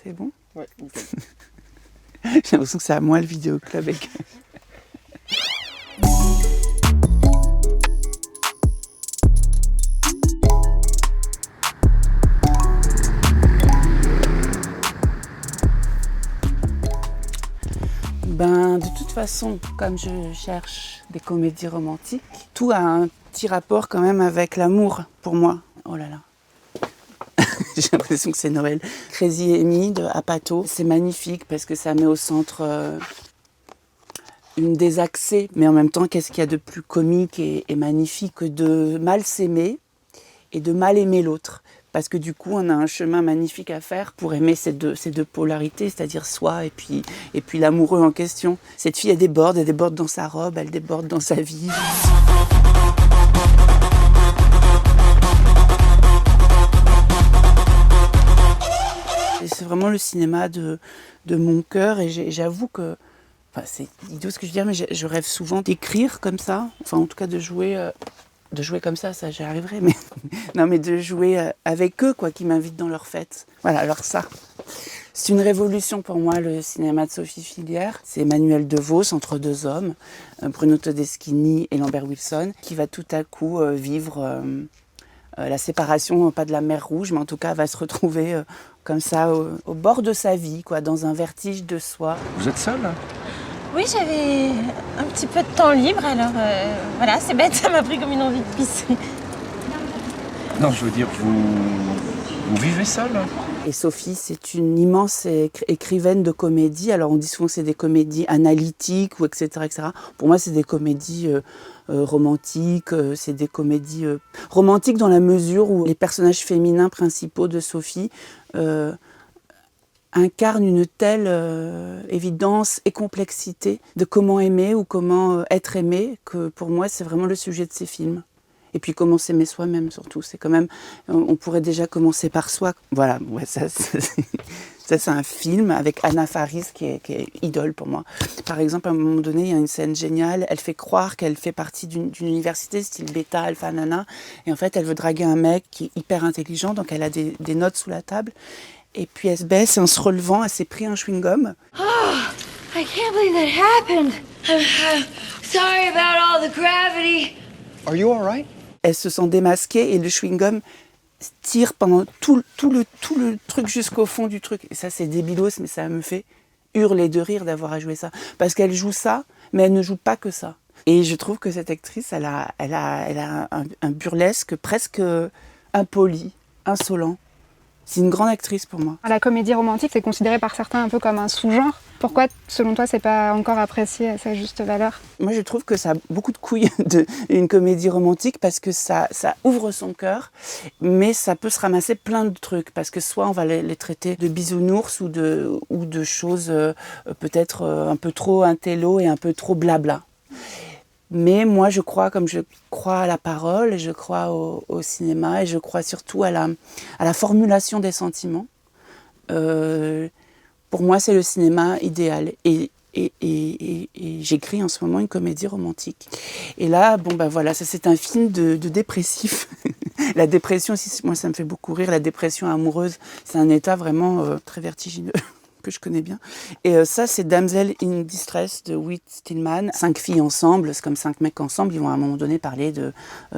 C'est bon? Ouais, nickel. J'ai l'impression que c'est à moi le vidéoclub. Et que... de toute façon, comme je cherche des comédies romantiques, tout a un petit rapport quand même avec l'amour pour moi. Oh là là. J'ai l'impression que c'est Noël. Crazy Amy de Apato, c'est magnifique parce que ça met au centre une des accès, mais en même temps, qu'est-ce qu'il y a de plus comique et magnifique que de mal s'aimer et de mal aimer l'autre. Parce que du coup, on a un chemin magnifique à faire pour aimer ces deux polarités, c'est-à-dire soi et puis l'amoureux en question. Cette fille, elle déborde dans sa robe, elle déborde dans sa vie. Et c'est vraiment le cinéma de mon cœur et j'avoue que, enfin, c'est idiot ce que je dis, mais je rêve souvent d'écrire comme ça, enfin en tout cas de jouer comme ça j'y arriverai, mais non, mais de jouer avec eux, quoi, qui m'invitent dans leur fête. Voilà, alors ça, c'est une révolution pour moi, le cinéma de Sophie Fillière. C'est Emmanuel DeVos, entre deux hommes, Bruno Todeschini et Lambert Wilson, qui va tout à coup vivre la séparation, pas de la mer Rouge, mais en tout cas va se retrouver comme ça au bord de sa vie, quoi, dans un vertige de soi. Vous êtes seule là? Oui, j'avais un petit peu de temps libre, alors voilà, c'est bête, ça m'a pris comme une envie de pisser. Non, je veux dire, vous vivez seule? Et Sophie, c'est une immense écrivaine de comédie. Alors on dit souvent que c'est des comédies analytiques, ou etc., etc. Pour moi, c'est des comédies romantiques. C'est des comédies romantiques dans la mesure où les personnages féminins principaux de Sophie incarne une telle évidence et complexité de comment aimer ou comment être aimé, que pour moi c'est vraiment le sujet de ces films. Et puis comment s'aimer soi-même surtout, c'est quand même, on pourrait déjà commencer par soi. Voilà, ouais, ça c'est un film avec Anna Faris qui est idole pour moi. Par exemple, à un moment donné, il y a une scène géniale, elle fait croire qu'elle fait partie d'une université style bêta, alpha, nana, et en fait elle veut draguer un mec qui est hyper intelligent, donc elle a des notes sous la table. Et puis elle se baisse et en se relevant, elle s'est pris un chewing-gum. Oh, I can't believe that happened. I'm sorry about all the gravity. Are you all right? Elle se sent démasquée et le chewing-gum tire pendant tout le truc jusqu'au fond du truc. Et ça, c'est débilos, mais ça me fait hurler de rire d'avoir à jouer ça. Parce qu'elle joue ça, mais elle ne joue pas que ça. Et je trouve que cette actrice, elle a un burlesque presque impoli, insolent. C'est une grande actrice pour moi. La comédie romantique, c'est considéré par certains un peu comme un sous-genre. Pourquoi, selon toi, c'est pas encore apprécié à sa juste valeur? Moi, je trouve que ça a beaucoup de couilles, une comédie romantique, parce que ça ouvre son cœur, mais ça peut se ramasser plein de trucs, parce que soit on va les traiter de bisounours ou de choses peut-être un peu trop intello et un peu trop blabla. Mais moi, je crois, comme je crois à la parole, et je crois au cinéma, et je crois surtout à la formulation des sentiments. Pour moi, c'est le cinéma idéal. Et j'écris en ce moment une comédie romantique. Et là, voilà, ça c'est un film de dépressif. La dépression, moi ça me fait beaucoup rire, la dépression amoureuse, c'est un état vraiment très vertigineux. Que je connais bien. Et ça, c'est Damsel in Distress de Whit Stillman. 5 filles ensemble, c'est comme 5 mecs ensemble, ils vont à un moment donné parler de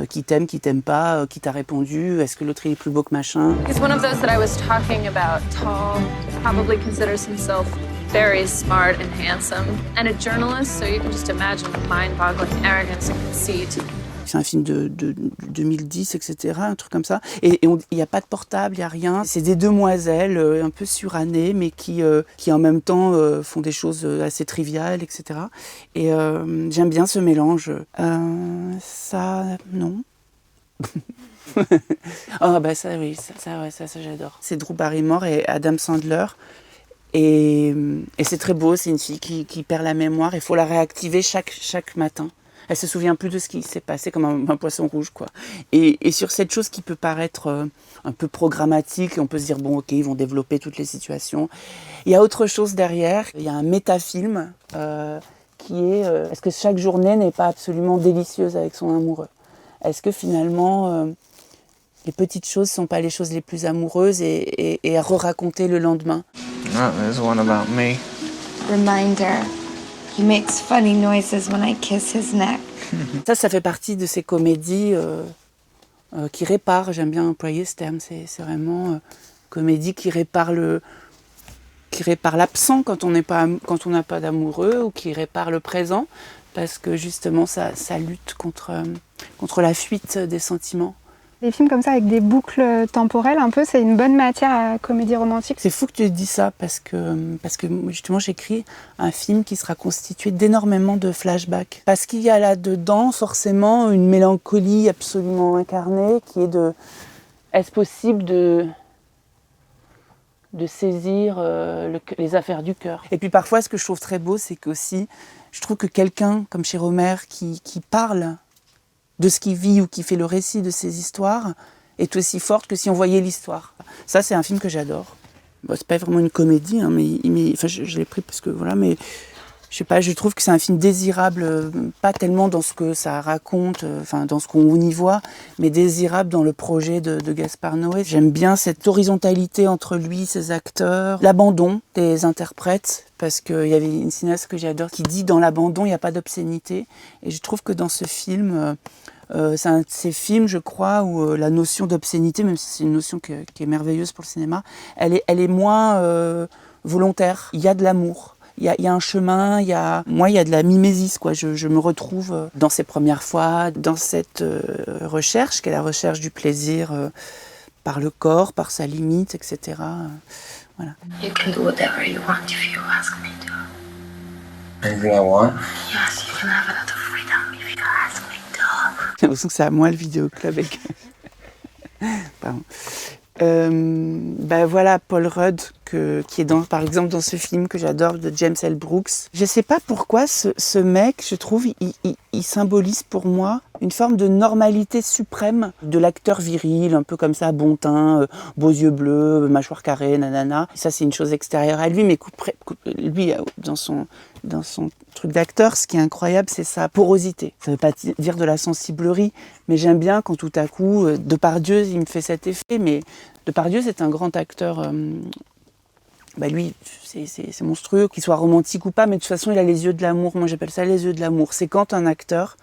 qui t'aime pas, qui t'a répondu, est-ce que l'autre il est plus beau que machin. He's one of those that I was talking about, tall, probably considers himself very smart and handsome, and a journalist, so you can just imagine the mind-boggling arrogance and conceit. C'est un film de 2010, etc., un truc comme ça. Et il n'y a pas de portable, il n'y a rien. C'est des demoiselles un peu surannées, mais qui en même temps font des choses assez triviales, etc. Et j'aime bien ce mélange. Ça, non. Oh, ça, oui, ça j'adore. C'est Drew Barrymore et Adam Sandler. Et c'est très beau, c'est une fille qui perd la mémoire. Il faut la réactiver chaque matin. Elle se souvient plus de ce qui s'est passé, comme un poisson rouge, quoi. Et sur cette chose qui peut paraître un peu programmatique, on peut se dire, bon, ok, ils vont développer toutes les situations. Il y a autre chose derrière. Il y a un métafilm qui est, est-ce que chaque journée n'est pas absolument délicieuse avec son amoureux? Est-ce que finalement, les petites choses ne sont pas les choses les plus amoureuses et à re-raconter le lendemain? Oh, there's one about me. Reminder, he makes funny noises when I kiss his neck. Ça fait partie de ces comédies qui réparent. J'aime bien employer ce terme. C'est vraiment comédie qui répare l'absent quand on n'a pas d'amoureux, ou qui répare le présent, parce que justement ça lutte contre la fuite des sentiments. Les films comme ça avec des boucles temporelles, un peu, c'est une bonne matière à comédie romantique. C'est fou que tu dis ça, parce que justement j'écris un film qui sera constitué d'énormément de flashbacks. Parce qu'il y a là-dedans forcément une mélancolie absolument incarnée qui est de... Est-ce possible de saisir les affaires du cœur. Et puis parfois, ce que je trouve très beau, c'est qu'aussi, je trouve que quelqu'un comme chez Rohmer qui parle de ce qu'il vit ou qui fait le récit de ses histoires est aussi forte que si on voyait l'histoire. Ça, c'est un film que j'adore. Bon, c'est pas vraiment une comédie, hein, mais enfin, je l'ai pris parce que voilà, mais je sais pas, je trouve que c'est un film désirable, pas tellement dans ce que ça raconte, enfin dans ce qu'on y voit, mais désirable dans le projet de Gaspar Noé. J'aime bien cette horizontalité entre lui, ses acteurs, l'abandon des interprètes, parce qu'il y avait une cinéaste que j'adore qui dit dans l'abandon il n'y a pas d'obscénité, et je trouve que dans ce film, c'est un de ces films, je crois, où la notion d'obscénité, même si c'est une notion qui est merveilleuse pour le cinéma, elle est moins volontaire. Il y a de l'amour. Il y a un chemin, il y a de la mimésis, quoi. Je me retrouve dans ces premières fois, dans cette recherche, qui est la recherche du plaisir par le corps, par sa limite, etc. Voilà. You can do whatever you want if you ask me to. Anything I want? Yes, you can have a lot of freedom if you ask me to. J'ai l'impression que c'est à moi le vidéoclub avec... Pardon. Voilà Paul Rudd qui est par exemple dans ce film que j'adore de James L. Brooks. Je sais pas pourquoi ce mec, je trouve, il symbolise pour moi une forme de normalité suprême de l'acteur viril, un peu comme ça, bon teint, beaux yeux bleus, mâchoire carrée, nanana. Ça c'est une chose extérieure à lui, mais lui dans son truc d'acteur, ce qui est incroyable, c'est sa porosité. Ça veut pas dire de la sensiblerie, mais j'aime bien quand tout à coup, Depardieu, il me fait cet effet, mais Depardieu, c'est un grand acteur. Lui, c'est monstrueux, qu'il soit romantique ou pas, mais de toute façon, il a les yeux de l'amour. Moi, j'appelle ça les yeux de l'amour. C'est quand un acteur,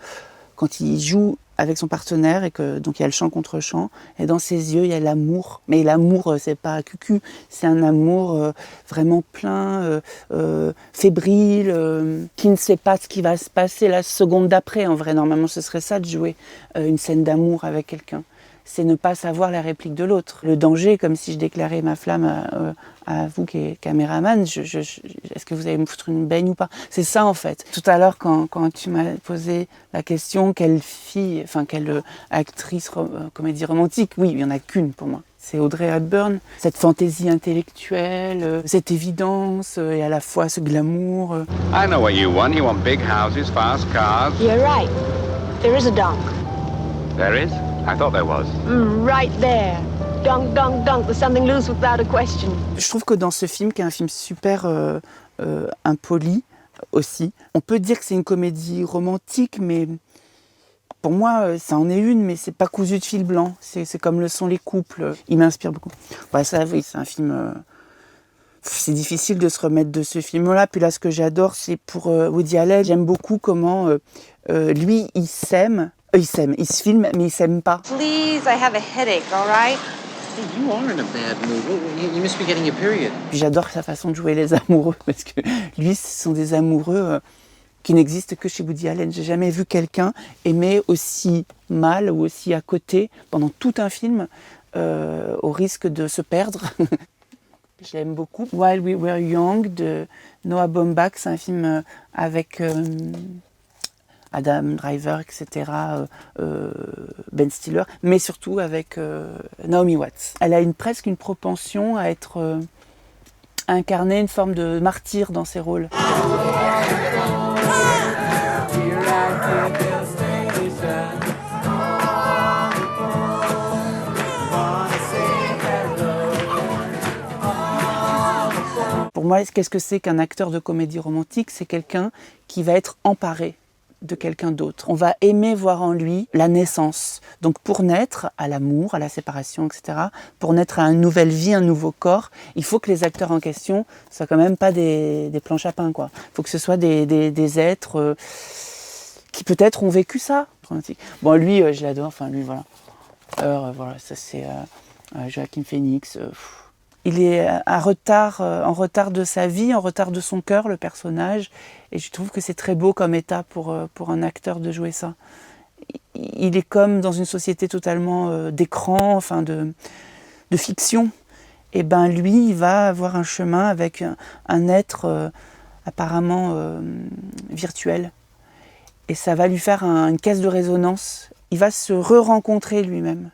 quand il joue avec son partenaire, et que donc il y a le chant contre chant, et dans ses yeux, il y a l'amour. Mais l'amour, c'est pas cucu, c'est un amour vraiment plein, fébrile, qui ne sait pas ce qui va se passer la seconde d'après. En vrai, normalement, ce serait ça de jouer une scène d'amour avec quelqu'un. C'est ne pas savoir la réplique de l'autre. Le danger, comme si je déclarais ma flamme à vous qui êtes caméraman, est-ce que vous allez me foutre une baigne ou pas? C'est ça en fait. Tout à l'heure, quand tu m'as posé la question, quelle actrice comédie romantique, oui, il n'y en a qu'une pour moi. C'est Audrey Hepburn. Cette fantaisie intellectuelle, cette évidence et à la fois ce glamour. I know what you want. You want big houses, fast cars. You're right. There is a donk. There is? I thought there was. Right there. Donk, donk, donk. There's something loose without a question. Je trouve que dans ce film, qui est un film super impoli aussi, on peut dire que c'est une comédie romantique, mais pour moi, ça en est une, mais c'est pas cousu de fil blanc. C'est comme le sont les couples. Il m'inspire beaucoup. Ça, oui, c'est un film... c'est difficile de se remettre de ce film-là. Puis là, ce que j'adore, c'est pour Woody Allen. J'aime beaucoup comment lui, il s'aime. Il se filme, mais il s'aime pas. Please, I have a headache, all right? You are in a bad mood. You must be getting your period. Puis j'adore sa façon de jouer les amoureux, parce que lui, ce sont des amoureux qui n'existent que chez Woody Allen. J'ai jamais vu quelqu'un aimer aussi mal ou aussi à côté pendant tout un film, au risque de se perdre. Je l'aime beaucoup. While We Were Young de Noah Baumbach, c'est un film avec Adam Driver, etc., Ben Stiller, mais surtout avec Naomi Watts. Elle a presque une propension à incarner une forme de martyr dans ses rôles. Pour moi, qu'est-ce que c'est qu'un acteur de comédie romantique? C'est quelqu'un qui va être emparé de quelqu'un d'autre. On va aimer voir en lui la naissance. Donc pour naître à l'amour, à la séparation, etc., pour naître à une nouvelle vie, un nouveau corps, il faut que les acteurs en question soient quand même pas des planches à pain, quoi. Il faut que ce soit des êtres qui peut-être ont vécu ça. Bon, lui, je l'adore, enfin lui, voilà. Voilà, ça c'est Joaquin Phoenix. Il est en retard de sa vie, en retard de son cœur, le personnage. Et je trouve que c'est très beau comme état pour un acteur de jouer ça. Il est comme dans une société totalement d'écran, enfin de fiction. Et ben lui, il va avoir un chemin avec un être apparemment virtuel. Et ça va lui faire une caisse de résonance. Il va se re-rencontrer lui-même.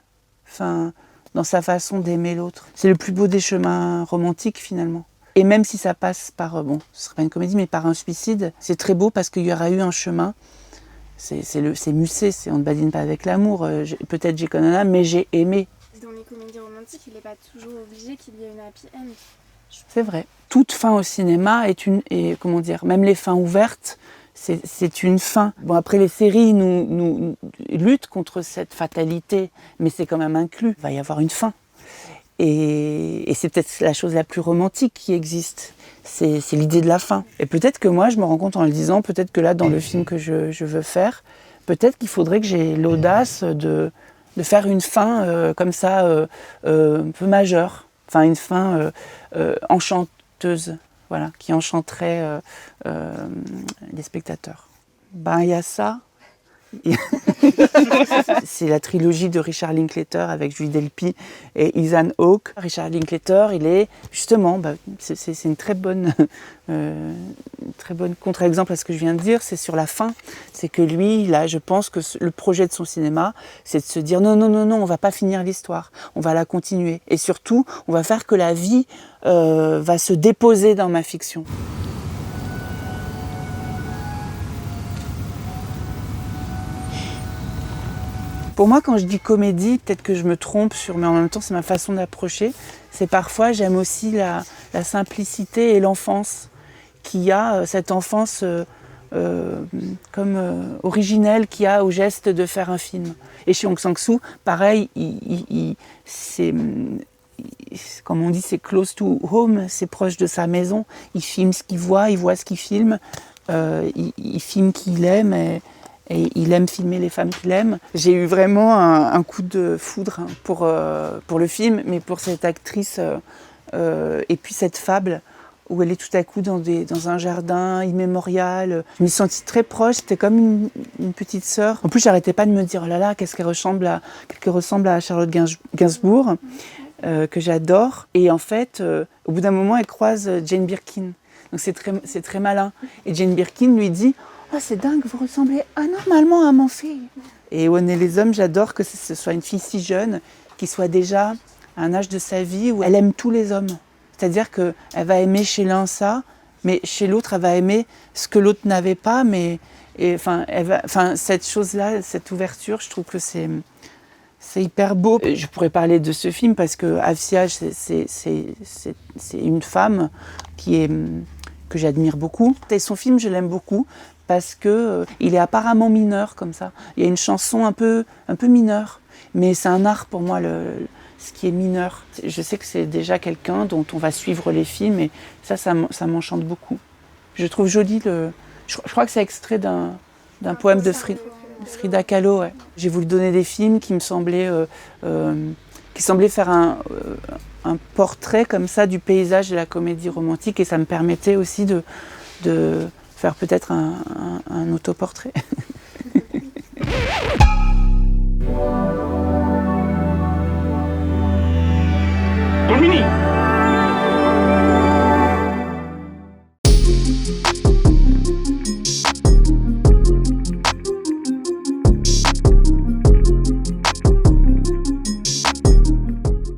Enfin, dans sa façon d'aimer l'autre. C'est le plus beau des chemins romantiques finalement. Et même si ça passe par, bon, ce serait pas une comédie, mais par un suicide, c'est très beau parce qu'il y aura eu un chemin. C'est Musset, on ne badine pas avec l'amour. Peut-être j'ai connu un âme, mais j'ai aimé. Dans les comédies romantiques, il n'est pas toujours obligé qu'il y ait une happy end. C'est vrai. Toute fin au cinéma est comment dire, même les fins ouvertes, c'est une fin. Bon, après, les séries nous luttent contre cette fatalité, mais c'est quand même inclus. Il va y avoir une fin. Et c'est peut-être la chose la plus romantique qui existe. C'est l'idée de la fin. Et peut-être que moi, je me rends compte en le disant, peut-être que là, dans le film que je veux faire, peut-être qu'il faudrait que j'ai l'audace de faire une fin comme ça, un peu majeure. Enfin, une fin enchanteuse. Voilà, qui enchanterait les spectateurs. Ben, il y a ça. C'est la trilogie de Richard Linklater avec Julie Delpy et Ethan Hawke. Richard Linklater, il est justement, c'est une très bonne contre-exemple à ce que je viens de dire, c'est sur la fin. C'est que lui, là, je pense que le projet de son cinéma, c'est de se dire non, on va pas finir l'histoire, on va la continuer. Et surtout, on va faire que la vie va se déposer dans ma fiction. Pour moi, quand je dis comédie, peut-être que je me trompe mais en même temps, c'est ma façon d'approcher. C'est parfois, j'aime aussi la simplicité et l'enfance qu'il y a, cette enfance comme originelle qu'il y a au geste de faire un film. Et chez Hong Sang-soo, pareil, c'est, comme on dit, c'est close to home, c'est proche de sa maison. Il filme ce qu'il voit, il voit ce qu'il filme, il filme qui il aime et il aime filmer les femmes qu'il aime. J'ai eu vraiment un coup de foudre pour le film, mais pour cette actrice et puis cette fable où elle est tout à coup dans un jardin immémorial. Je me suis sentie très proche, c'était comme une petite sœur. En plus, j'arrêtais pas de me dire, oh là là, qu'elle ressemble à Charlotte Gainsbourg, que j'adore. Et en fait, au bout d'un moment, elle croise Jane Birkin. Donc c'est très malin. Et Jane Birkin lui dit, oh, c'est dingue, vous ressemblez anormalement à mon fille. Et On est les hommes, j'adore que ce soit une fille si jeune, qui soit déjà à un âge de sa vie où elle aime tous les hommes. C'est-à-dire qu'elle va aimer chez l'un ça, mais chez l'autre, elle va aimer ce que l'autre n'avait pas. Cette chose-là, cette ouverture, je trouve que c'est hyper beau. Je pourrais parler de ce film parce que Afsia, c'est une femme que j'admire beaucoup. Et son film, je l'aime beaucoup parce qu'il est apparemment mineur comme ça. Il y a une chanson un peu mineure, mais c'est un art pour moi, ce qui est mineur. Je sais que c'est déjà quelqu'un dont on va suivre les films et ça m'enchante beaucoup. Je trouve joli je crois que c'est extrait d'un poème de Frida Kahlo. Ouais. J'ai voulu donner des films qui me semblaient faire un portrait comme ça du paysage de la comédie romantique et ça me permettait aussi de faire peut-être un autoportrait. Dominique!